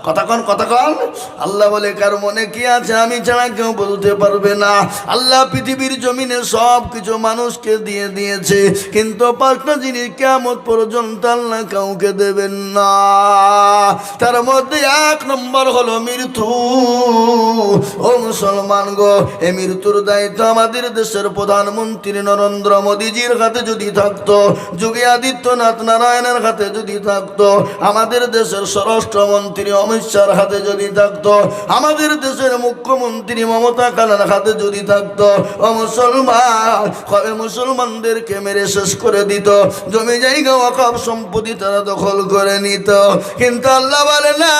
কতক্ষণ আল্লাহ বলে কার মনে কি আছে আমি ছাড়া কেউ বলতে পারবে না। আল্লাহ পৃথিবীর জমিনে সব কিছু মানুষকে দিয়ে দিয়েছে, কিন্তু 5টা জিনিস কিয়ামত পর্যন্ত আল্লাহ কাউকে দেবেন না। তার মধ্যে 1 নম্বর হলো মৃত্যু। ও মুসলমান গো, এই মৃত্যুর দায়িত্ব আমাদের দেশের প্রধানমন্ত্রী নরেন্দ্র মোদীজির হাতে যদি থাকতো, যোগী আদিত্যনাথ নারায়ণের হাতে যদি থাকতো, আমাদের দেশের স্বরাষ্ট্রমন্ত্রী অমিত শাহর হাতে যদি থাকতো, আমাদের দেশের মুখ্যমন্ত্রী মমতা খালার হাতে যদি থাকতো, ও মুসলমান কবে মুসলমানদেরকে মেরে শেষ করে দিত, জমি জায়গা ওয়াকফ সম্পত্তি তারা দখল করে নিত। কিন্তু আল্লাহ বলে না,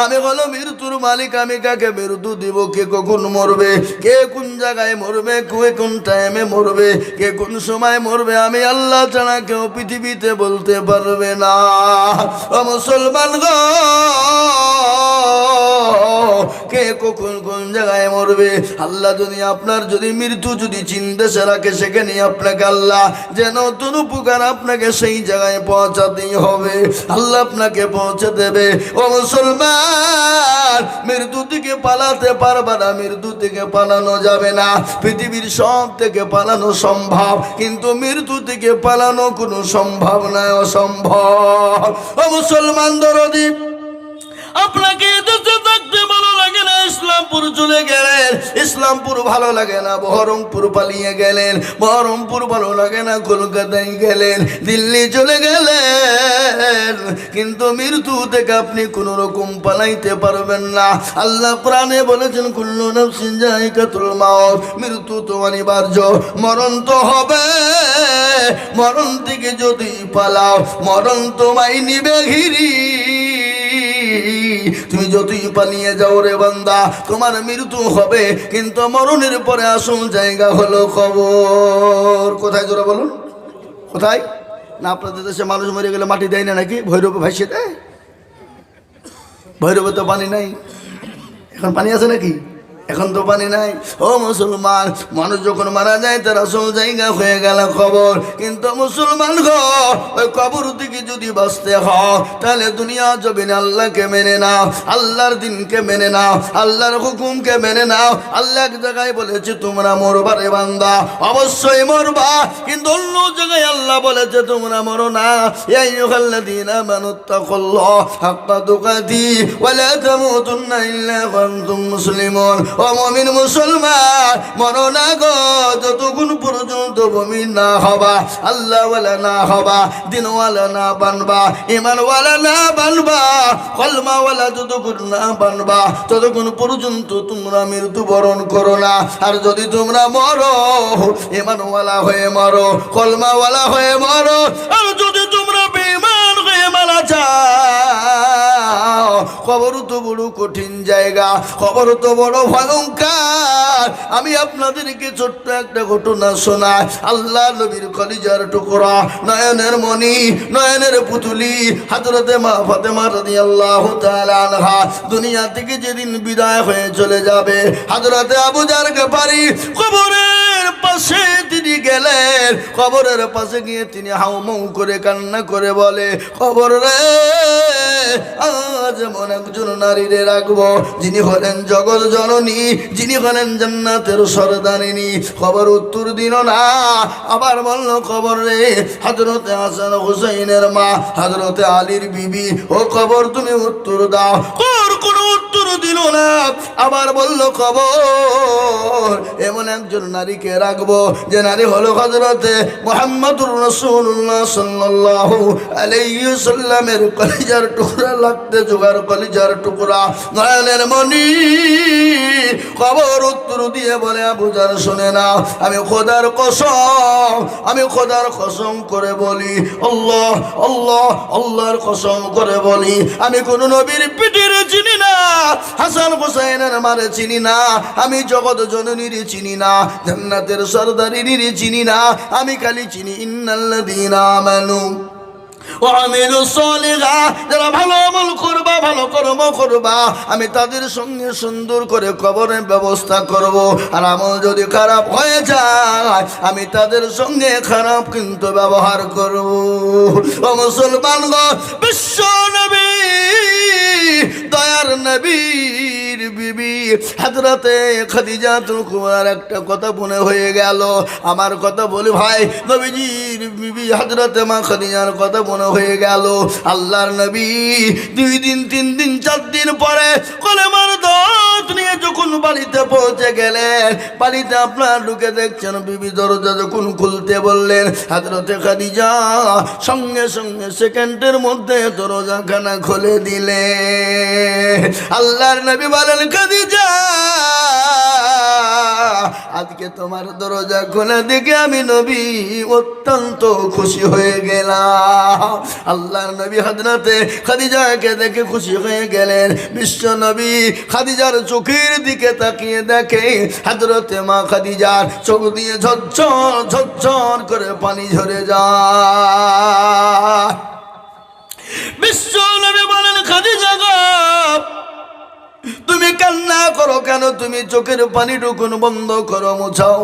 আমি হলো মৃত্যুর মালিক, আমি কাকে মৃত্যু দিব, কে কখন মরবে, কে কোন জায়গায় মরবে, কে কোন টাইমে মরবে, কে কোন সময় মরবে, আমি আল্লাহ ছাড়া কেউ পৃথিবীতে বলতে পারবে না। ও মুসলমান গো, কে কখন কোন জায়গায় মরবে আল্লাহ যদি আপনার যদি মৃত্যু যদি চিন্তা সে রাখে, সেখানে আপনাকে আল্লাহ যেন নতুন উপকার আপনাকে সেই জায়গায় পৌঁছাতেই হবে, আল্লাহ আপনাকে পৌঁছে দেবে। ও মুসলমান, মৃত্যু থেকে পালাতে পারবে না, মৃত্যু থেকে পালানো যাবে না। পৃথিবীর সব থেকে পালানো সম্ভব, কিন্তু মৃত্যু থেকে পালানো কোনো সম্ভব নয়, অসম্ভব। ও মুসলমান দরদি, আপনাকে দেশে থাকতে ভালো লাগে না, ইসলামপুর চলে গেলেন, ইসলামপুর ভালো লাগে না, বহরমপুর পালিয়ে গেলেন, বহরমপুর ভালো লাগে না, কলকাতায় গেলেন, দিল্লি চলে গেলেন, কিন্তু মৃত্যু থেকে আপনি কোন রকম পালাইতে পারবেন না। আল্লাহ কোরআনে বলেছেন কুল্লু নাফসিন যায়িকাতুল মাউত, মৃত্যু তো অনিবার্য, মরণ তো হবে, মরণ থেকে যদি পালাও মরণ তোমায় নিবে ঘিরি। তুমি যতই পালিয়ে যাও রে বান্দা, তোমার মৃত্যু হবে, কিন্তু মরণের পরে আসল জায়গা হলো কবর। কোথায় জোরে বলুন, কোথায়? না আপনাদের দেশে মানুষ মরে গেলে মাটি দেয় না নাকি? ভৈরবে ভাসিয়ে দেয়? ভৈরবে তো পানি নাই, এখন পানি আছে নাকি? এখন তো পানি নাই। ও মুসলমান, মানুষ যখন মারা যায় তার আসল জায়গা হয়ে গেল কবর, কিন্তু মুসলমান গো, ওই কবর থেকে যদি বাঁচতে হয় তাহলে দুনিয়া জমিনে আল্লাহকে মেনে নাও, আল্লাহর দিনকে মেনে নাও, আল্লাহর হুকুমকে মেনে নাও। আল্লাহ এক জায়গায় বলেছে তোমরা মরবা রে বান্দা, অবশ্যই মরবা, কিন্তু অন্য জায়গায় আল্লাহ বলেছে তোমরা মরো না। ইয়া আইয়ুহাল্লাযীনা আমানুত্তাকুল্লাহ হাক্কা তুকাতি ওয়া লা তামুতুন্না ইল্লা ওয়া আনতুম মুসলিমুন। ও মুমিন মুসলমান, মরো না গো যতক্ষণ পর্যন্ত মুমিন না হবা, আল্লাহওয়ালা না হবা, দিনওয়ালা না বানবা, ইমানওয়ালা না বানবা, কলমাওয়ালা যতক্ষণ না বানবা ততক্ষণ পর্যন্ত তোমরা মৃত্যুবরণ করো না। আর যদি তোমরা মরো ইমানওয়ালা হয়ে মরো, কলমাওয়ালা হয়ে মরো, আর যদি তোমরা বেঈমান হয়ে মারা যাও, কবর তো বড় কঠিন জায়গা, কবর তো বড় ভয়ঙ্কর। আমি আপনাদেরকে ছোট্ট একটা ঘটনা শোনাই। আল্লাহ নবীর কলিজার টুকরা, নয়নের মণি, নয়নের পুতুলি হযরতে মা ফাতেমা রাদিয়াল্লাহু তাআলা আনহা দুনিয়া থেকে যেদিন বিদায় হয়ে চলে যাবে, হযরতে আবু জার গফারি কবরের পাশে তিনি গেলেন, কবরের পাশে গিয়ে তিনি হাউমাউ করে কান্না করে বলে, কবর রে, আজ এমন একজন নারীরে রাখবো যিনি হলেন জগৎ জননী, যিনি হলেন জান্নাতের সরদারিনী। খবর উত্তর দিল না, আবার বলল, খবর রে, হযরতে হাসান হুসাইনের মা, হযরতে আলীর বিবি, ও খবর তুমি উত্তর দাও। কোনো উত্তর দিল না, আবার বলল, খবর এমন একজন নারীকে রাখবো যে নারী হলো হযরতে মুহাম্মদুর রাসূলুল্লাহ সাল্লাল্লাহু আলাইহি ওয়াসাল্লামের কলিজার টুকরা, লাগতে জোগাড় কলিজার টুকরা, নয়নের মণি। খবর উত্তর দিয়ে বলে, আবু জার শুনে না, আমি খোদার কসম, আমি খোদার কসম করে বলি, আল্লাহ আল্লাহ আল্লাহর কসম করে বলি, আমি কোন নবীর পিঠিরে চিনি না, হাসান হুসাইনের মারে চিনি না, আমি জগৎ জননীর চিনি না, জান্নাতের সরদারিনীর চিনি না, আমি খালি চিনি ইন্নাল্লাযীনা আমানু যারা ভালো আমল করবা, ভালো কর্ম করবা, আমি তাদের সঙ্গে সুন্দর করে কবরের ব্যবস্থা করব। আর আমল যদি খারাপ হয়ে যায় আমি তাদের সঙ্গে খারাপ কিন্তু ব্যবহার করব। ও মুসলমান গো, বিশ্ব নবী নবীর বিবি হযরতে খাদিজাতুল কুবরার একটা কথা মনে হয়ে গেল। আমার কথা বলি ভাই, নবীজির বিবি হযরতে মা খাদিজার কথা মনে হয়ে গেল। আল্লাহর নবী 2 দিন 3 দিন 4 দিন পরে কলেমার দাওয়াত নিয়ে যখন বাড়িতে পৌঁছে গেলেন, বাড়িতে আপনার ঢুকে দেখছেন বিবি দরজা যখন খুলতে বললেন, হযরতে খাদিজা সঙ্গে সঙ্গে সেকেন্ডের মধ্যে দরজাখানা খুলে দিলে। আল্লাহর নবী বলেন, খাদিজা আজকে তোমার দরজা খোলা দেখে আমি নবী অত্যন্ত খুশি হয়ে গেলাম। আল্লাহর নবী হযরতে খাদিজাকে দেখে খুশি হয়ে গেলেন। বিশ্ব নবী খাদিজার চোখের দিকে তাকিয়ে দেখে হযরতে মা খাদিজার চোখ দিয়ে ঝরঝর ঝরঝর করে পানি ঝরে যায়। বিশ্ব নবী বলেন, খাদিজা গো তুমি কান্না করো কেন? তুমি চোখের পানি টুকুন বন্ধ করো, মোছাও।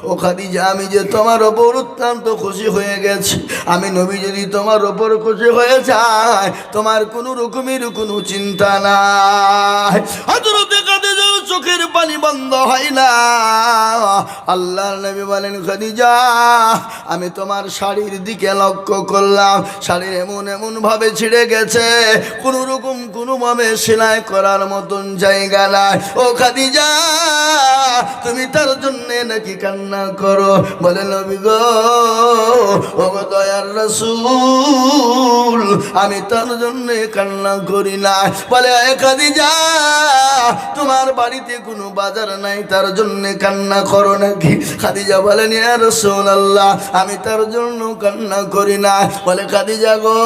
ও খাদিজা, আমি যে তোমার ওপর অত্যন্ত খুশি হয়ে গেছি। আমি নবী যদি তোমার ওপর খুশি হয়ে যায়, তোমার কোনো রকমের কোনো চিন্তা নাই। হযরতে খাদিজা চোখের পানি বন্ধ হয় না। আল্লাহর নবী বলেন, খাদিজা আমি তোমার শাড়ির দিকে লক্ষ্য করলাম, শাড়ির এমন এমন ভাবে ছিঁড়ে গেছে, কোনো রকম কোনো ভাবে সেলাই করার মতন জায়গা নাই। ও খাদিজা তুমি তার জন্য নাকি কান্না করো? বলে, নবী গো, ও গো দয়ার রাসূল, আমি তার জন্য কান্না করি না। বলে, এ খাদিজা তোমার বাড়িতে কোনো বাজার নাই, তার জন্য কান্না করো নাকি? খাদিজা বলেন, ইয়া রাসূলুল্লাহ আমি তার জন্য কান্না করি না। বলে, খাদিজা গো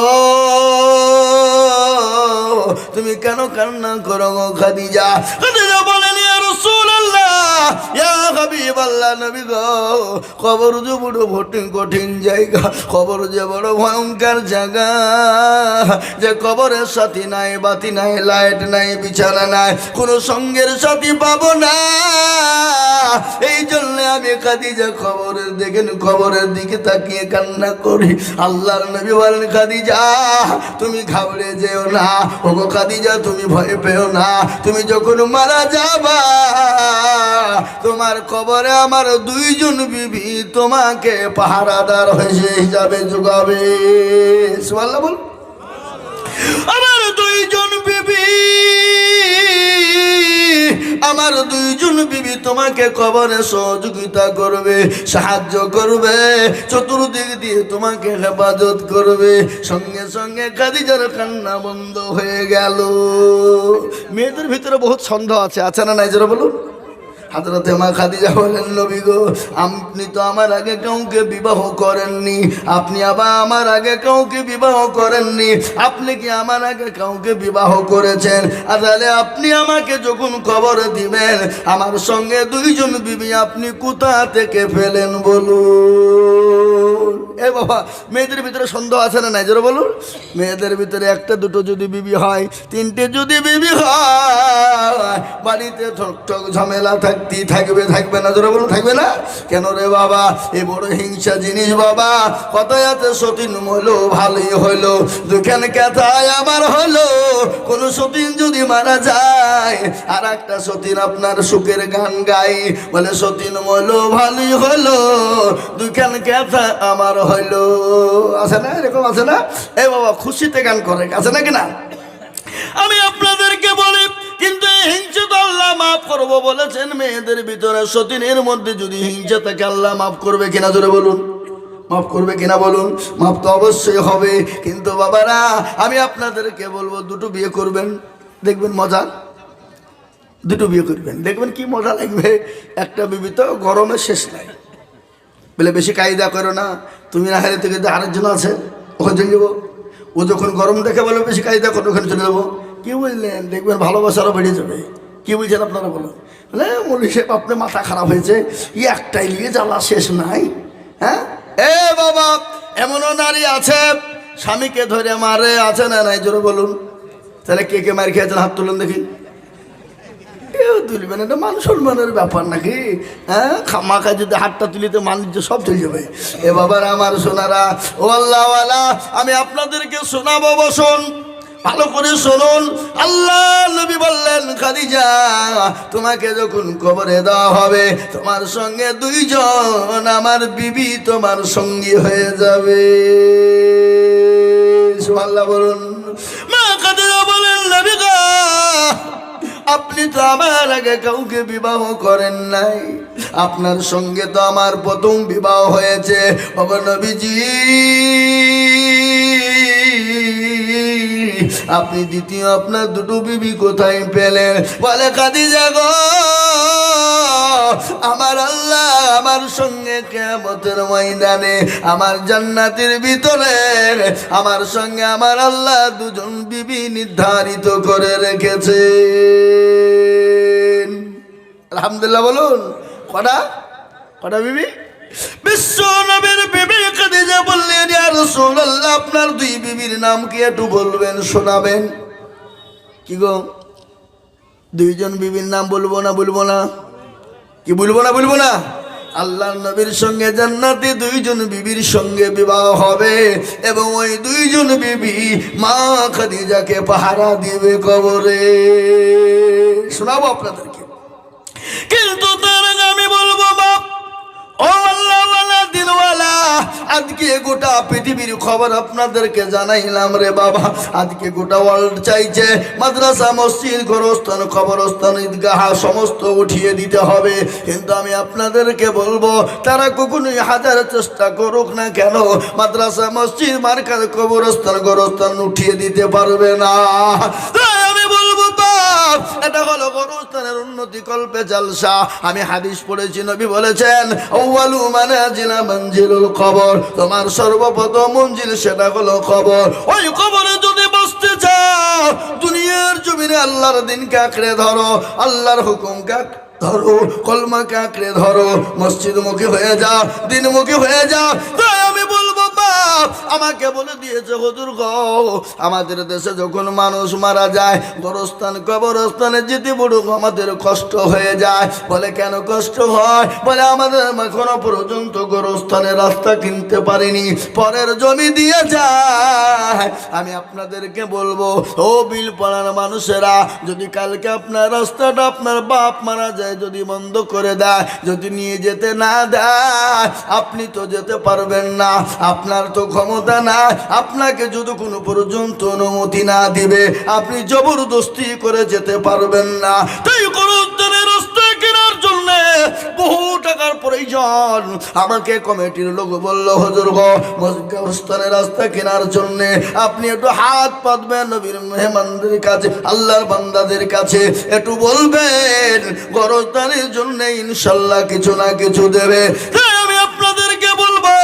তুমি কেন কান্না করো গো খাদিজা? খাদিজা বলেন, ইয়া রাসূলুল্লাহ ইয়া হাবিবাল্লাহ, নবী গো কবর যে বড় কঠিন জায়গা, কবর যে বড় ভয়ঙ্কর জায়গা, যে কবরের সাথী নাই, বাতি নাই, লাইট নাই, বিছানা নাই, কোনো সঙ্গের সাথী পাবো না। এই জন্য আমি খাদিজা কবরের দিকে তাকিয়ে কান্না করি। আল্লাহর নবী বলেন, খাদিজা তুমি ঘাবড়ে যেও না। ও গো খাদিজা তুমি ভয় পেও না। তুমি যখন মারা যাবা, তোমার কবরে আমার 2 জন বিবি তোমাকে পাহারাদার হিসাবে যোগাবে। সুবহানাল্লাহ বল। আমার 2 জন বিবি, আমার 2 জন বিবি তোমাকে কবরে সহযোগিতা করবে, সাহায্য করবে, চতুর্দিক দিয়ে তোমাকে হেফাজত করবে। সঙ্গে সঙ্গে খাদিজার কান্না বন্ধ হয়ে গেল। মেয়েদের ভিতরে বহুত সন্দেহ আছে না নাই? যারা বলুন। হযরতে মা খাদিজা বলেন, নবী গো আপনি তো আমার আগে কাউকে বিবাহ করেননি, আপনি আবার আমার আগে কাউকে বিবাহ করেননি, আপনি কি আমার আগে কাউকে বিবাহ করেছেন? আর তাহলে আপনি আমাকে যখন কবরে দিবেন, আমার সঙ্গে 2 জন বিবি আপনি কোথা থেকে পেলেন বলুন? এ বাবা, মেয়েদের ভিতরে সন্দেহ আছে না নাই? যারা বলুন। মেয়েদের ভিতরে 1টা 2টো যদি বিবি হয়, 3টে যদি বিবি হয়, বাড়িতে ঠকঠক ঝামেলা থাকবে না? যারা বলুন থাকবে না কেন রে বাবা? এই বড় হিংসা জিনিস বাবা। কথায় আছে, সতীন হলো ভালোই হলো, দুখান কথায় আমার হলো। কোন সতীন যদি মারা যায়, আর একটা সতীন আপনার সুখের গান গাই, বলে সতীন হলো ভালোই হলো, দুখান কথা আমার হলো। আছে না? এরকম আছে না? এ বাবা খুশিতে গান করে, আছে না কিনা? আমি আপনাদেরকে বলি, কিন্তু হিংসা তো আল্লাহ মাফ করবো বলেছেন। মেয়েদের ভিতরে সতীনের মধ্যে যদি হিংসা থাকে, আল্লাহ মাফ করবে কিনা? জোরে বলুন। মাফ করবে কিনা বলুন? মাফ তো অবশ্যই হবে। কিন্তু বাবারা আমি আপনাদেরকে বলবো, 2টো বিয়ে করবেন, দেখবেন মজা। 2টো বিয়ে করবেন, দেখবেন কি মজা লাগবে। একটা বিবি তো গরমে শেষ নাই। বলে বেশি কায়দা করো না, তুমি না হারে থেকে আরেকজন আছে ওখানে চলে যাবো। ও যখন গরম দেখে বলে বেশি কায়দা করো, ওখানে চলে যাবো। কি বুঝলেন? দেখবেন ভালোবাসারও বেড়ে যাবে। কি বুঝছেন আপনারা বলুন? বলে মৌলভী সাহেব আপনার মাথা খারাপ হয়েছে, একটাই নিয়ে জ্বালা শেষ নাই। হ্যাঁ এ বাবা, এমনও নারী আছে স্বামীকে ধরে মারে, আছে না নাই? জোরে বলুন। তাহলে কে কে মার খেয়েছেন হাত তুলুন দেখি। কেউ তুলবেন, এটা মান সম্মানের ব্যাপার নাকি? হ্যাঁ, খামাখা যদি হাতটা তুলিতে মানুষ সব চলে যাবে। এ বাবার আমার সোনারা, ও আল্লাহওয়ালা, আমি আপনাদেরকে শোনাবো, বসুন ভালো করে শুনুন। আল্লাহ নবী বললেন, খাদিজা, তোমাকে যখন কবরে দেওয়া হবে তোমার সঙ্গে দুইজন আমার বিবি তোমার সঙ্গী হয়ে যাবে। সুবহানাল্লাহ বলুন। মা খাদিজা বলেন, নবী গো, আপনি তো আমার আগে কাউকে বিবাহ করেন নাই, আপনার সঙ্গে তো আমার প্রথম বিবাহ হয়েছে। ওগো নবীজি, আপনি দ্বিতীয় আপনার দুটো বিবি কোথায় পেলেন? বলে, খাদিজা গো, আমার আল্লাহ আমার সঙ্গে কিয়ামতের ময়দানে আমার জান্নাতের ভিতরে আমার সঙ্গে আমার আল্লাহ দুজন বিবি নির্ধারিত করে রেখেছে। আলহামদুলিল্লাহ বলুন। কটা কটা বিবি? বিশ্ব নবীর বিবি খাদিজা বললেন, ইয়া রাসূলুল্লাহ, আপনার দুই বিবির নাম কি একটু বলবেন, শোনাবেন? কি গো, দুইজন বিবির নাম বলবো না? বলবো না? কি বলবো না? বলবো না? আল্লাহর নবীর সঙ্গে জান্নাতে দুইজন বিবির সঙ্গে বিবাহ হবে এবং ওই দুইজন বিবি মা খাদিজাকে পাহারা দিবে কবরে। শোনাবো আপনাদেরকে, কিন্তু তার আগে আমি বলবো, বাপ ও আল্লাহওয়ালা দিনওয়ালা, আজকে গোটা পৃথিবীর খবর আপনাদেরকে জানাইলাম রে বাবা। আজকে গোটা ওয়ার্ল্ড চাইছে মাদ্রাসা, মসজিদ, গোরস্থান, কবরস্থান, ঈদগাহ সমস্ত উঠিয়ে দিতে হবে, কিন্তু আমি আপনাদেরকে বলবো, তারা কখনোই হাজার চেষ্টা করুক না কেন, মাদ্রাসা, মসজিদ, মার্কাজ, কবরস্থান, গোরস্থান উঠিয়ে দিতে পারবে না। আমি বলবো, বাপ, এটা হলো গোরস্থানের উন্নতি কল্পে জালসা। আমি হাদিস পড়েছি, নবী বলেছেন, আউয়ালু মানাজিলা মঞ্জিলুল কবর, তোমার সর্বপ্রথম মঞ্জিল সেটা হলো কবর। ওই কবরে যদি বসতে চাও, দুনিয়ার জমিনে আল্লাহর দিনকে আঁকড়ে ধরো, আল্লাহর হুকুমকে ধরো, কলমাকে আঁকড়ে ধরো, মসজিদ মুখী হয়ে যাও, দিনমুখী হয়ে যাও। তাই আমি বলবো, বাপ, আমাকে বলে দিয়েছে হুজুর গো, আমাদের দেশে যখন মানুষ মারা যায় গোরস্থান, কবরস্থানে যেতে বড় আমাদের কষ্ট হয়ে যায়। বলে, কেন কষ্ট হয়? বলে, আমাদের এখনো পর্যন্ত গোরস্থানের রাস্তা কিনতে পারিনি, পরের জমি দিয়ে যায়। আমি আপনাদেরকে বলবো, ও বিলপাড়ার মানুষেরা, যদি কালকে আপনার রাস্তাটা আপনার বাপ মারা যায় যদি বন্ধ করে দেয়, যদি নিয়ে যেতে না দেয়, আপনি তো যেতে পারবেন না, আপনার তো ক্ষমতা না, আপনাকে যদি কোনো পর্যন্ত অনুমতি না দিবে আপনি জবরদস্তি করে যেতে পারবেন না। তাই গোরস্থানের রাস্তা কেনার জন্য বহু টাকার প্রয়োজন। আমাকে কমিটির লোক বলল, হুজুর গো, গোরস্থানের রাস্তা কেনার জন্য আপনি একটু হাত পাতবেন নবীর মেহমানদের কাছে, আল্লাহর বান্দাদের কাছে একটু বলবেন, গোরস্থানের জন্য ইনশাল্লাহ কিছু না কিছু দেবে। আমি আপনাদেরকে বলবো,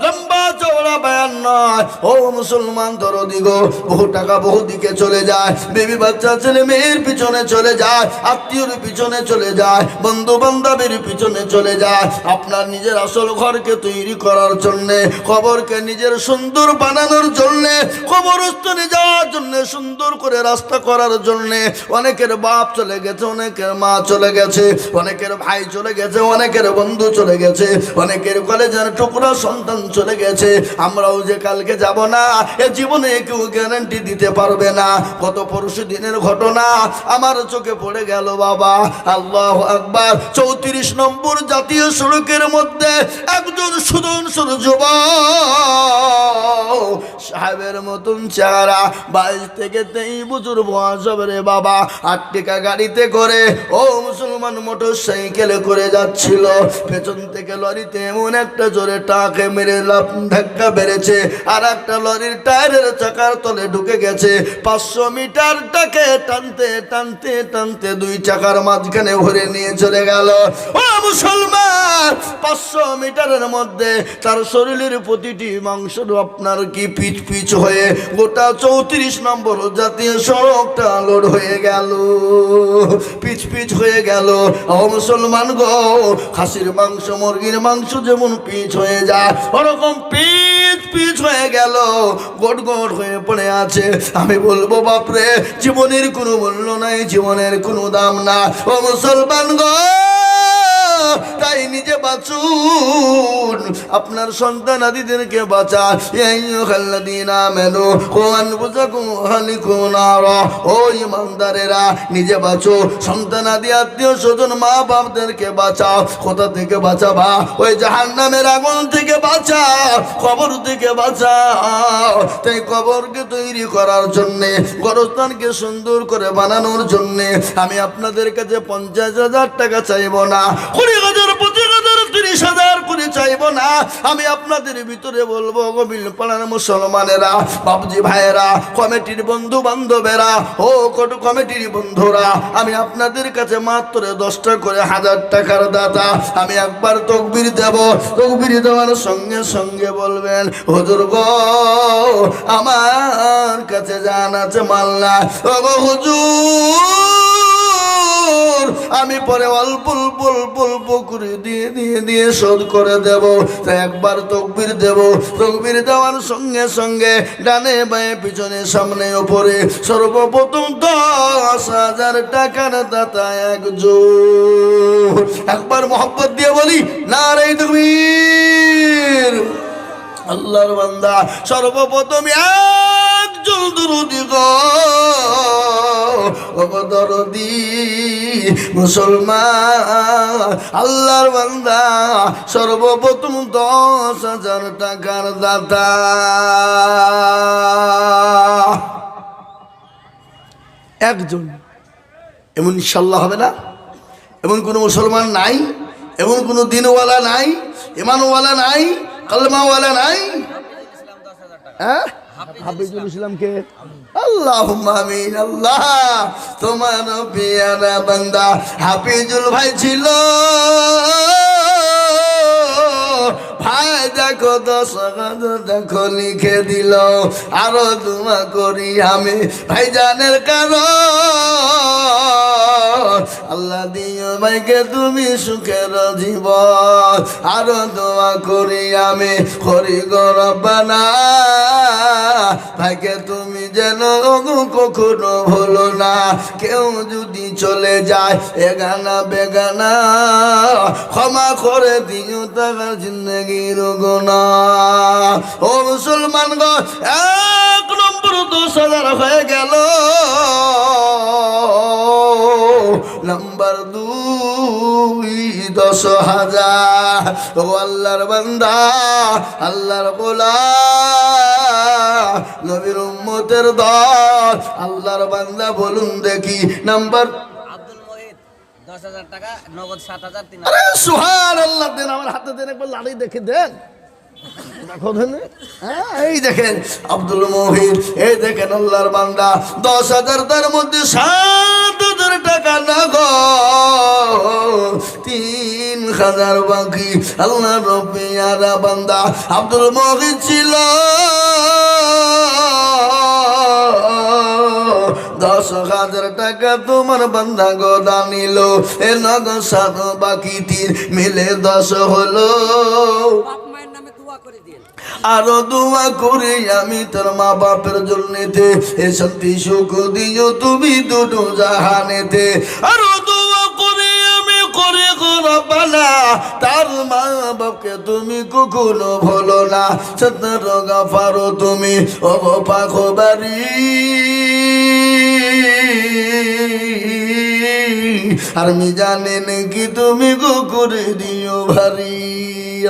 লম্বা চওড়া বয়ান নয়, ও মুসলমান দরদি গো, বহু টাকা বহু দিকে চলে যায়, বেবি বাচ্চা ছেলে মেয়ের পিছনে চলে যায়, আত্মীয়র পিছনে চলে যায়, বন্ধু বান্ধবের পিছনে চলে যায়। আপনার নিজের আসল ঘরকে তৈরি করার জন্য, কবরকে নিজের সুন্দর বানানোর জন্য, কবরস্থানে যাওয়ার জন্য, সুন্দর করে রাস্তা করার জন্য অনেকের বাপ চলে গেছে, অনেকের মা চলে গেছে, অনেকের ভাই চলে গেছে, অনেকের বন্ধু চলে গেছে, অনেকের কলেজের টুকরা সন্তান চলে গেছে। আমরাও যে কালকে যাব না এ জীবনে কেউ গ্যারান্টি দিতে পারবে না। গত পরশু দিনের ঘটনা আমার চোখে পড়ে গেল বাবা। আল্লাহু আকবার। 34 নম্বর জাতীয় সড়কের মধ্যে একজন সুদর্শন যুবক, সাহেবের মতন চেহারা, 22 থেকে 23 বছর বয়স হবে রে বাবা, 8 টাকা গাড়িতে করে, ও মুসলমান, মোটর সাইকেলে করে যাচ্ছিল। পেছন থেকে লরিতে এমন একটা জোরে টাকে মেরে ধাক্কা বেড়েছে, আর একটা লরির টায়ারের চাকার তলে ঢুকে গেছে। 500 মিটারটাকে টানতে টানতে টানতে 2 চাকার মাঝখানে ভরে নিয়ে চলে গেল। ও মুসলমান, 500 মিটারের মধ্যে তার শরীরের প্রতিটি মাংস আপনার কি পিচ পিচ হয়ে গোটা 34 নম্বর জাতীয় সড়কটা লোড হয়ে গেল, পিচ পিচ হয়ে গেল। ও মুসলমান গো, খাসির মাংস, মুরগির মাংস যেমন পিচ হয়ে যায় ওরকম পিচ পিচ হয়ে গেল, গোট গোট হয়ে পড়ে আছে। আমি বলবো, বাপরে, জীবনের কোনো মূল্য নাই, জীবনের কোনো দাম না। ও মুসলমান গো, তাই নিজে বাঁচুন, আপনার সন্তান আদিদেরকে বাঁচান। ইয়া আইয়ুহাল্লাযীনা আমানু কু আনফুসাকুম ওয়া আহলিকুম নারা, ও ইমানদারেরা নিজে বাঁচো, সন্তান আদি আত্মীয় স্বজন মা বাপদেরকে বাঁচাও। কোথা থেকে বাঁচাবা? ওই জাহান্নামের আগুন থেকে বাঁচাও, কবর থেকে বাঁচাও। তাই কবরকে তৈরি করার জন্যে, গোরস্থানকে সুন্দর করে বানানোর জন্যে আমি আপনাদের কাছে 50,000 টাকা চাইবো না, 20,000, 25,000, 30,000 করে চাইবো না। আমি আপনাদের ভিতরে বলবো, গোবিল পাড়ার মুসলমানেরা, বাবজি ভাইয়েরা, কমিটির বন্ধু বান্ধবেরা, ও কমিটির বন্ধুরা, আমি আপনাদের কাছে মাত্র 10টা করে 1000 টাকার দাতা। আমি একবার তকবীর দেব, তকবীর দেওয়ার সঙ্গে সঙ্গে বলবেন, হুজুর গো আমার কাছে জান আছে মাল না, ও গো হুজুর আমি পরে অল্প অল্প অল্প অল্প করে দিয়ে শোধ করে দেব। তাই একবার তকবীর দেব, তকবীর দেওয়ার সঙ্গে সঙ্গে ডানে বাঁয়ে পিছনে সামনে ওপরে সর্বপ্রথম 10,000 টাকার দাতা একজন। একবার মোহাম্মত দিয়ে বলি নারে তাকবীর। আল্লাহর বান্দা সর্বপ্রথম একজন দরুদি গো, দরদি মুসলমান আল্লাহর বান্দা সর্বপ্রথম 10,000 টাকার দাতা একজন। এমন ইনশাল্লাহ হবে না? এমন কোনো মুসলমান নাই, এমন কোনো দিনওয়ালা নাই, ইমানওয়ালা নাই, কালমাওয়ালা নাই। হ্যাঁ, হাফিজুল ইসলামকে আল্লাহুম্মা আমিন। আল্লাহ তোমার পেয়ারা বান্দা হাফিজুল ভাই ছিল, ভাই দেখো 10,000 দেখো লিখে দিল। আরো দোয়া করি আমি ভাইজানের কারণ, আল্লাহ দিও ভাইকে তুমি সুখের জীবন। আরো দোয়া করি আমি করি গো রব্বানা, ভাইকে তুমি যেন কখনো ভুলো না। কেউ যদি চলে যায় এগানা বেগানা, ক্ষমা করে দিও তার জিন্দগির গুনাহ। ও মুসলমান গো, 1 নম্বর 10,000 হয়ে গেল। নাম্বার 2 10,000। ও আল্লাহর বান্দা, আল্লাহর গোলাম, নবীর উম্মতের দল, আল্লাহর বান্দা বলুন দেখি নাম্বার 10,000 টাকা নগদ 7,000। আরে সুবহানাল্লাহ, দেন আমার হাতে দেন, একবার লাড়ি দেখে দেন। দেখো দেন, হ্যাঁ এই দেখেন আব্দুল মুহিন, এই দেখেন আল্লাহর বান্দা 10,000 তার মধ্যে 7,000 টাকা নগদ, 3,000 বাকি। আল্লাহর পেয়ারা বান্দা আব্দুল মুহিন ছিল, 10,000 টাকা তোমার বান্দা গোদা নিল। এ নগদ 7 বাকি 3 মিলে 10 হলো। আরো দোয়া করি আমি তোর মা বাপের জন্যতে, এ শান্তি সুখ দিও তুমি দুটো জাহানেতে। আরো দোয়া করি আমি করে গো রব্বানা, তার মা বাপকে তুমি কখনো ভুলো না। 17 গাফারো তুমি ও পাক বাড়ি, আর আমি জানেন কি তুমি গো করে দিও ভারী।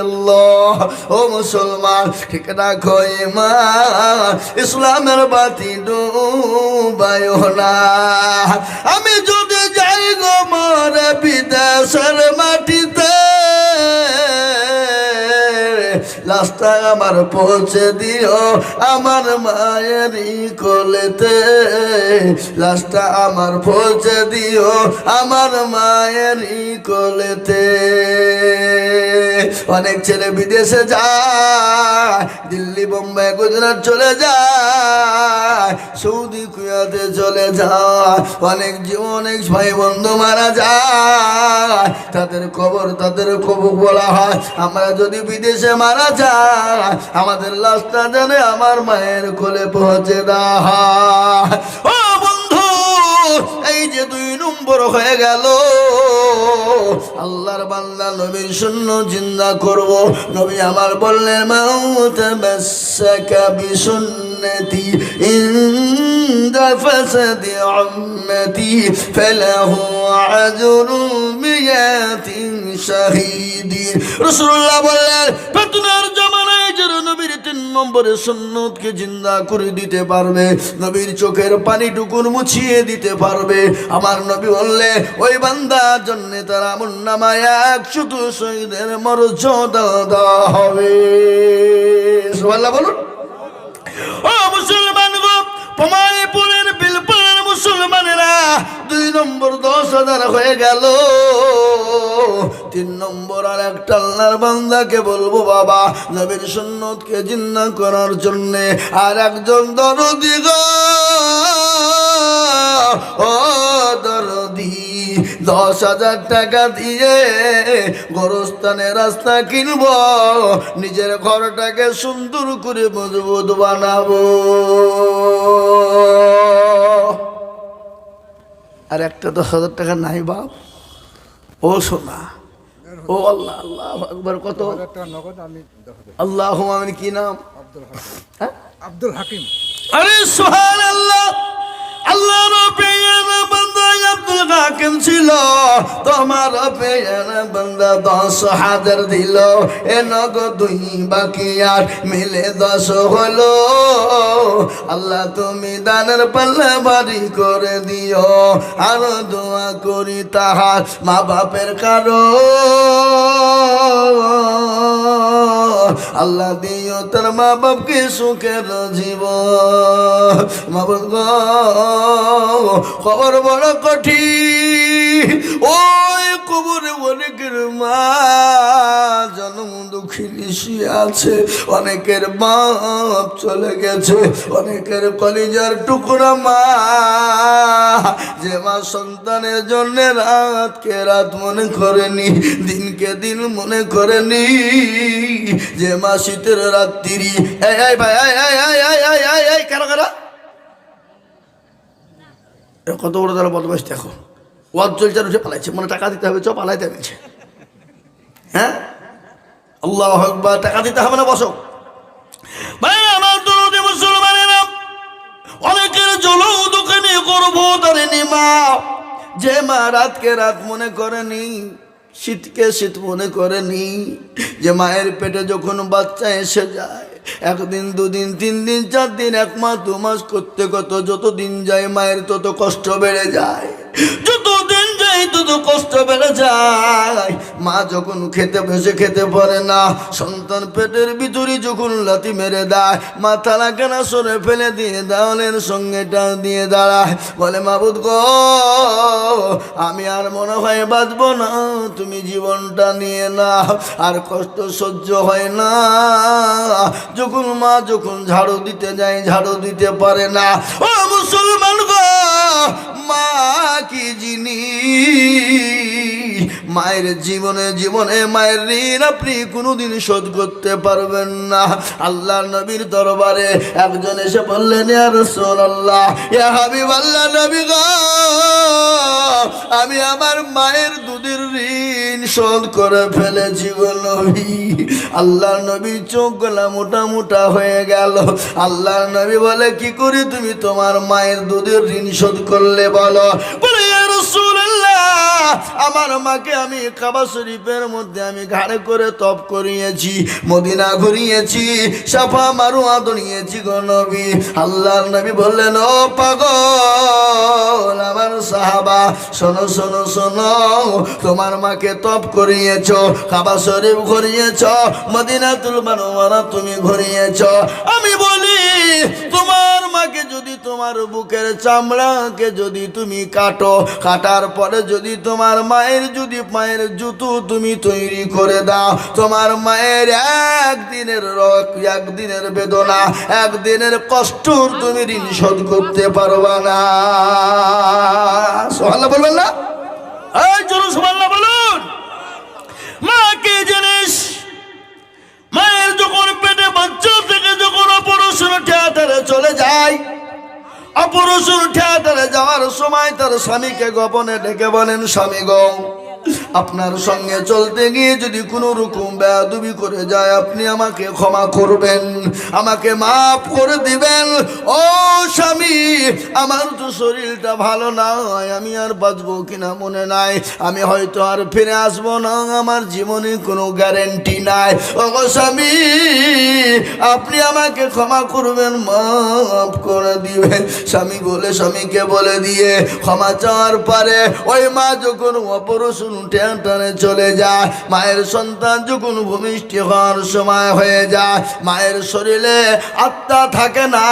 আল্লাহ ও মুসলমান ঠিক রাখো ঈমান, ইসলামের বাতি ডুবায়ো না। আমি যদি যাই গো মরে বিদেশের মাটিতে, লাশটা আমার পৌঁছে দিও আমার মায়েরই কোলেতে। লাশটা আমার পৌঁছে দিও আমার মায়েরই কোলেতে। অনেক ছেলে বিদেশে যায়, দিল্লি বোম্বাই গুজরাট চলে যায়, সৌদি কুয়েতে চলে যায়। অনেক ভাই বন্ধু মারা যায়, তাদের কবর বলা হয়। আমরা যদি বিদেশে মারা যায়, আমাদের লাশটা জানে আমার মায়ের কোলে পৌঁছে দেওয়া হয়। ও বন্ধু, এই যে 2 নম্বর হয়ে গেল আল্লাহর বান্দা নবীর সুন্নাত জিন্দা করব। নবী আমার বললেন মাউতামাসসাকা বিসুন্নতি ইনদা ফাসাদি উম্মতি ফালাহু আজরু মিয়াতিন শাহীদিন। রাসূলুল্লাহ বললেন ফিতনার জামানায় যারা নবীর 3 নম্বরের সুন্নতকে জিন্দা করে দিতে পারবে, নবীর চোখের পানিটুকুন মুছিয়ে দিতে পারবে, আমার নবী বললে ওই বান্দার জন্য তার আমলনামায় 100 শহীদের মর্যাদা দেওয়া হবে। সুবহানাল্লাহ বলুন। ও মুসলমান গো, পমাইপুরের বিলপুরের মুসলমানেরা 2 নম্বর 10,000 হয়ে গেল। 3 নম্বর আর একটা আল্লাহর বান্দাকে বলবো বাবা নবীর সুন্নতকে জিন্দা করার জন্য আর একজন দরদি গো, ও দরদি 10,000 টাকা দিয়ে গোরস্থানের রাস্তা কিনব, নিজের ঘরটাকে সুন্দর করে মজবুত বানাবো। আর একটা 10,000 টাকা নাই বাপ, ও সোনা, ও আল্লাহ আল্লাহ আকবার। কত? আল্লাহ আমিন। কি নাম? হ্যাঁ, আব্দুল হাকিম। আরে সুবহানাল্লাহ। আল্লাহর পেয়ারা বান্দা আব্দুল হাকিম ছিল, তোমার পেয়ারা বান্দা 10,000 দিল, এ নগদ 2 বাকি আর মিলে 10 হলো। আল্লাহ তুমি দানের পাল্লা ভারী করে দিও, আর দোয়া করি তাহার মা বাপের কারো আল্লাহ দিও তার মা বাপকে সুখের জীবন। মা বাপ খবর বড় কঠিন, ওই কবরে অনেকের মা জন্ম দুঃখিনী আছে, অনেকের বাপ চলে গেছে, অনেকের কলিজার টুকরা মা, যে মা সন্তানের জন্য রাতকে রাত মনে করেনি, দিনকে দিন মনে করেনি, যে মা শীতের রাত্রি। এই ভাই কারা কারা কত বড় তারা বদমাইশ দেখো, ওয়াজ চলছে উঠে পালাইছে, মনে টাকা দিতে হবে, চ পালাইতে বলছে। হ্যাঁ, আল্লাহু আকবার। টাকা দিতে হবে না, বসো ভাই আমার দরদে মুসলমানেরা। অনেকের জলও দোকানে করবো ধরেনি মা, যে মা রাতকে রাত মনে করেনি, শীতকে শীত মনে করেনি, যে মায়ের পেটে যখন বাচ্চা এসে যায় 1 দিন 2 দিন 3 দিন 4 দিন 1 মাস 2 মাস করতে কত যত দিন যায় মায়ের তত কষ্ট বেড়ে যায়, যত দিন যায় তত কষ্ট বেড়ে যায়। মা যখন খেতে বসে খেতে পারে না, সন্তান পেটের ভিতরে যখন লাথি মেরে দেয়, মাথা লাগানা সরে ফেলে দিয়ে দেওয়ালের সঙ্গে টান দিয়ে দাঁড়ায়, বলে মাবুদ গো আমি আর মনে হয় বাঁচবো না, তুমি জীবনটা নিয়ে না। আর কষ্ট সহ্য হয় না, যখন মা যখন ঝাড়ু দিতে যায় ঝাড়ু দিতে পারে না। ও মুসলমান গো, মা কি জিনিস, মায়ের জীবনে জীবনে মায়ের ঋণ আপনি কোনোদিন শোধ করতে পারবেন না। আল্লাহ নবীর দরবারে একজন এসে বললেন ইয়া রাসূলুল্লাহ, ইয়া হাবিবাল্লাহ, নবী গো আমি আমার মায়ের দুধের ঋণ শোধ করে ফেলেছি গো নবী। আল্লাহর নবীর চোখগুলা মোটা মোটা হয়ে গেল। আল্লাহর নবী বলে কি করে তুমি তোমার মায়ের দুধের ঋণ শোধ করলে বলো? বলে ইয়া রাসূলুল্লাহ আমার মাকে আমি কাবা শরীফের মধ্যে আমি ঘাড়ে করে তপ করিয়েছি, মদিনা ঘুরিয়েছি, সাফা মারওয়া দৌড়িয়েছি গো নবী। আল্লাহর নবী বললেন ও পাগল আমার সাহাবা, শোনো শোনো শোনো, তোমার মাকে তপ করিয়েছ, কাবা শরীফ ঘুরিয়েছ, মদিনাতুল মুনাওয়ারা তুমি ঘুরিয়েছ। আমি বলি তোমার মাকে যদি তোমার বুকের চামড়াকে যদি তুমি কাটো, কাটার পরে যদি তোমার মায়ের যদি পায়ের জুতো তুমি তৈরি করে দাও, তোমার মায়ের একদিনের একদিনের বেদনা একদিনের কষ্ট তুমি ঋণ শোধ করতে পারবা না। সুবহানাল্লাহ বলবেন না? এই জোরে সুবহানাল্লাহ বলুন। মা কি জিনিস? মায়ের যখন পেটে বাচ্চা থেকে যখন অপারেশন থিয়েটারে চলে যায়, অপারেশন থিয়েটারে যাওয়ার সময় তার স্বামীকে গোপনে ডেকে বলেন, স্বামী গো, আপনার সঙ্গে চলতে গিয়ে যদি কোনো রকম বেয়াদবি করে যায় আপনি আমাকে ক্ষমা করবেন, আমাকে মাফ করে দিবেন। ও স্বামী, আমার তো শরীরটা ভালো নয়, আমি আর বাঁচবো কিনা মনে নাই, আমি হয়তো আর ফিরে আসবো না, আমার জীবনে কোনো গ্যারেন্টি নাই। ও গো স্বামী, আপনি আমাকে ক্ষমা করবেন, মাফ করে দিবেন। স্বামীকে বলে দিয়ে ক্ষমা চাওয়ার পরে ওই মা যখন অপারেশন থিয়েটারে চলে যায়, মায়ের সন্তান যখন ভূমিষ্ঠ হওয়ার সময় হয়ে যায়, মায়ের শরীরে আত্মা থাকে না,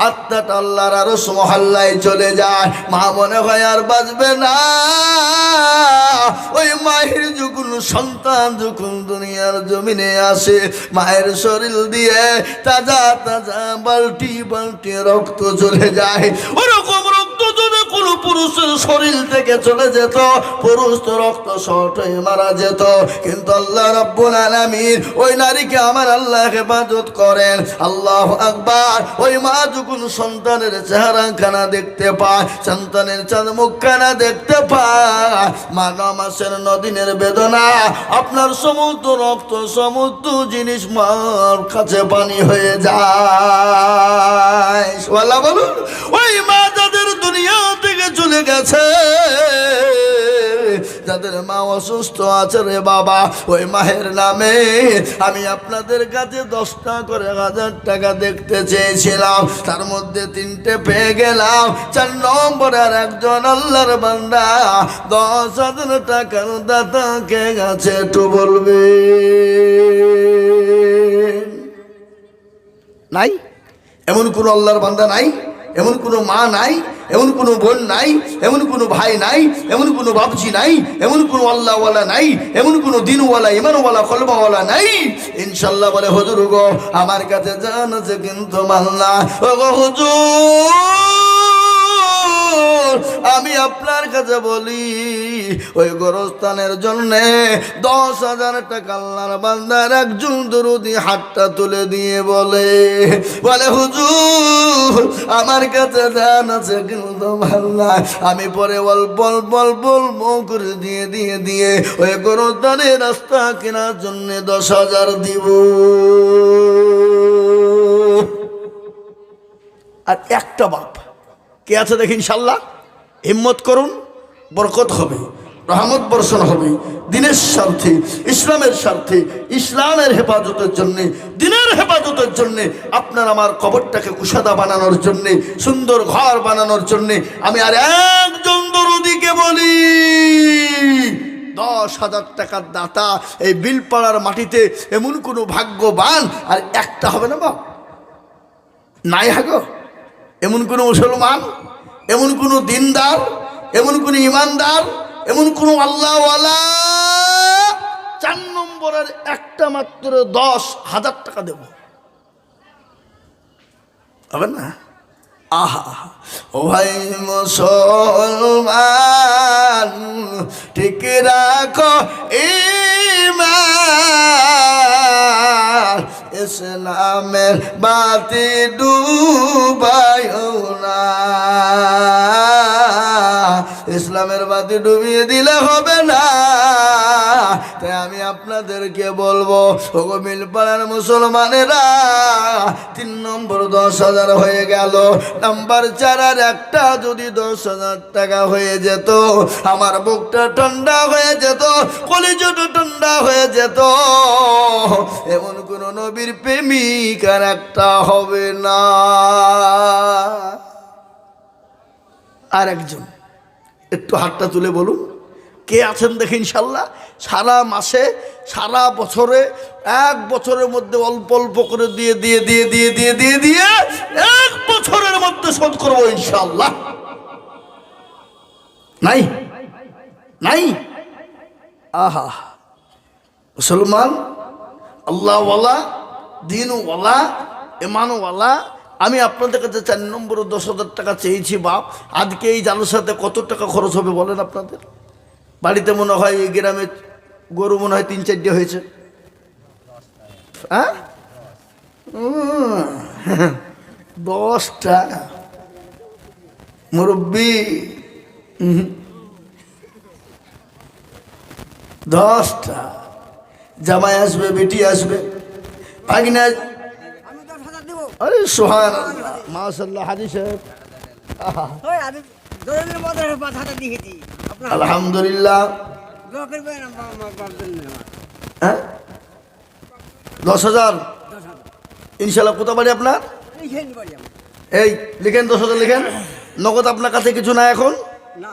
আত্মাটা আল্লাহর আরশ মহল্লায় চলে যায়। মা মনে হয় আর বাঁচবে না। ওই মায়ের যখন সন্তান যখন দুনিয়ার জমিনে আসে, মায়ের শরীর দিয়ে তাজা তাজা বালতি বালতি রক্ত চলে যায়। ওরকম রক্ত যদি কোনো পুরুষের শরীর থেকে চলে যেত, পুরুষ তো রক্ত শর্ট হয়ে মারা যেত। কিন্তু আল্লাহ রাব্বুল আলামিন ওই নারীকে আমার আল্লাহ হেফাজত করেন। আল্লাহু আকবার। ওই মা যখন সন্তানের চেহারা খানা দেখতে পায়, সন্তানের চাঁদ মুখখানা দেখতে পায়, মা 9 মাসের 9 দিনের বেদনা, আপনার সমস্ত রক্ত সমস্ত জিনিস মার কাছে পানি হয়ে যায়। ওয়ালা বলুন, ওই মা যাদের দুনিয়া থেকে চলে গেছে, যাদের মা অসুস্থ আছে রে বাবা, ওই মায়ের নামে আমি আপনাদের কাছে 10টা করে 1000 টাকা দেখতে চেয়েছিলাম, তার মধ্যে 3টে পেয়ে গেলাম। 4 নম্বরের একজন আল্লাহর বান্দা 10,000 টাকার দাতাকে গেছে, একটু বলবে নাই? এমন কোন আল্লাহর বান্দা নাই, এমন কোনো মা নাই, এমন কোনো বোন নাই, এমন কোনো ভাই নাই, এমন কোনো বাপজি নাই, এমন কোনো আল্লাহওয়ালা নাই, এমন কোনো দিনওয়ালা ইমানওয়ালা কলমাওয়ালা নাই। ইনশাল্লাহ বলে, হুজুর গো, আমার কাছে জান আছে কিন্তু মাল না। ও গো হুজুর, আমি আপনার কাছে বলি, ওই গোরস্থানের জন্যে 10,000 টাকা আল্লাহর বান্দার একজন দরুদি হাতটা তুলে দিয়ে বলে হুজুর, আমার কাছে জান আছে কিন্তু ভালো না, আমি পরে অল্প অল্প অল্প করে দিয়ে ওই গোরস্থানের রাস্তা কেনার জন্য 10,000 দিব। আর একটা বাপ কে আছে দেখি, ইনশাল্লাহ হিম্মত করুন, বরকত হবে, রহমত বর্ষণ হবে, দিনের স্বার্থে, ইসলামের স্বার্থে, ইসলামের হেফাজতের জন্য, দিনের হেফাজতের জন্য, আপনার আমার কবরটাকে কুশাদা বানানোর জন্য, সুন্দর ঘর বানানোর জন্য আমি আর একজন দরুদিকে বলি, 10,000 টাকার দাতা এই বিলপাড়ার মাটিতে এমন কোনো ভাগ্যবান আর একটা হবে না বাপ? নাই হাগো এমন কোনো মুসলমান, এমন কোনো দিনদার, এমন কোনো ইমানদার, এমন কোনো আল্লাহওয়ালা 4 নম্বরের একটা মাত্র 10,000 টাকা দেব, হবে না? আহা, ও ভাই মুসলমান, ঠিক রাখো ঈমান, ইসলামের বাতি ডুবাইও না, ইসলামের বাতি ডুবিয়ে দিলে হবে না। তাই আমি আপনাদেরকে বলবো, ওগো মিলপাড়ার মুসলমানেরা, 3 নম্বর 10,000 হয়ে গেল, নাম্বার 4 আর একটা যদি 10,000 টাকা হয়ে যেত, আমার বুকটা ঠান্ডা হয়ে যেত, কলিজাটা ঠান্ডা হয়ে যেত। এমন কোন নবীর প্রেমিক আর একটা হবে না। আর একজন একটু হাতটা তুলে বলুন, কে আছেন দেখি ইনশাল্লাহ সারা মাসে, সারা বছরে, 1 বছরের মধ্যে অল্প অল্প করে দিয়ে 1 বছরের মধ্যে শোধ করবো ইনশাল্লাহ? নাই? নাই? আহা, মুসলমান, আল্লাহওয়ালা, দিনওয়ালা, ইমানওয়ালা, আমি আপনাদের কাছে 4 নম্বর 10,000 টাকা চেয়েছি বাপ। আজকে এই জালসাতে কত টাকা খরচ হবে বলেন আপনাদের? বাড়িতে মনে হয় এই গ্রামে গরু মনে হয় 3-4টে হয়েছে, হ্যাঁ 10টা। মুরব্বী 10টা জামাই আসবে, বেটি আসবে, ভাগিনা। আমি 10,000 দিব। আরে সুবহানাল্লাহ, মাশাআল্লাহ। হাজি সাহেব, ওই আমি দোকানের মধ্যে 5,000 দিয়েছি। আপনার আলহামদুলিল্লাহ। দোয়া করবেন আমার বাপদের নেওয়া। হ্যাঁ 10,000 10,000 ইনশাল্লাহ। কোথা বাড়ি আপনার? লিখে নিবারি আমি। এই লিখেন, 10,000 লিখেন। নগদ আপনার কাছে কিছু না এখন? না